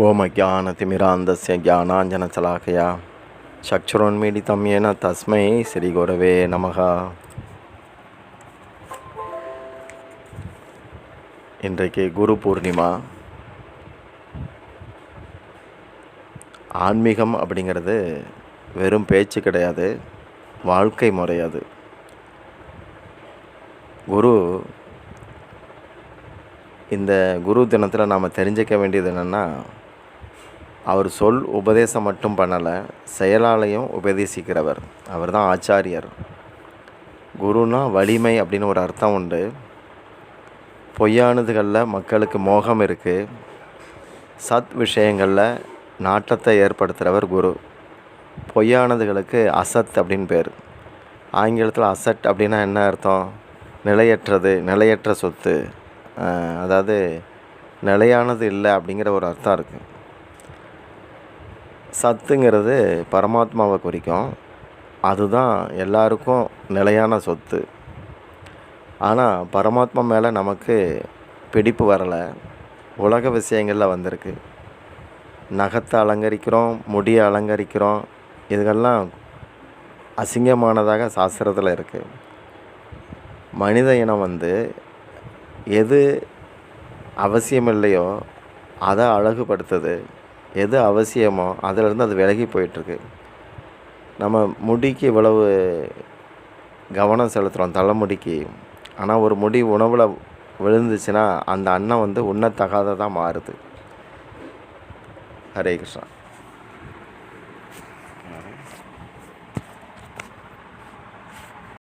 ओम ज्ञानतिमिरान्धस्य ज्ञानाञ्जनशलाकया चक्षुरुन्मीलितं येन तस्मै श्रीगुरवे நமः. இன்றைக்கு குரு பூர்ணிமா. ஆன்மீகம் அப்படிங்கிறது வெறும் பேச்சு கிடையாது, வாழ்க்கை முறை. அது குரு இந்த குரு தினத்தில் நாம் தெரிஞ்சிக்க வேண்டியது என்னென்னா, அவர் சொல் உபதேசம் மட்டும் பண்ணலை, செயலாலையும் உபதேசிக்கிறவர். அவர் தான் ஆச்சாரியர். குருனா வலிமை அப்படின்னு ஒரு அர்த்தம் உண்டு. பொய்யானதுகளில் மக்களுக்கு மோகம் இருக்குது, சத் விஷயங்களில் நாட்டத்தை ஏற்படுத்துகிறவர் குரு. பொய்யானதுகளுக்கு அசத் அப்படின்னு பேர். ஆங்கிலத்தில் அசட் அப்படின்னா என்ன அர்த்தம்? நிலையற்றது, நிலையற்ற சொத்து, அதாவது நிலையானது இல்லை அப்படிங்கிற ஒரு அர்த்தம் இருக்குது. சத்துங்கிறது பரமாத்மாவை குறிக்கும். அதுதான் எல்லாருக்கும் நிலையான சொத்து. ஆனால் பரமாத்மா மேலே நமக்கு பிடிப்பு வரலை, உலக விஷயங்களில் வந்திருக்கு. நகத்தை அலங்கரிக்கிறோம், முடியை அலங்கரிக்கிறோம். இதுகெல்லாம் அசிங்கமானதாக சாஸ்திரத்தில் இருக்குது. மனித இனம் எது அவசியமில்லையோ அதை அழகுபடுத்துது, எது அவசியமோ அதிலிருந்து அது விலகி போயிட்டுருக்கு. நம்ம முடிக்கு இவ்வளவு கவனம் செலுத்துகிறோம், தலைமுடிக்கு. ஆனால் ஒரு முடி உணவில் விழுந்துச்சுன்னா அந்த அன்னம் உண்ணத்தகாததாக மாறுது. ஹரே கிருஷ்ணா.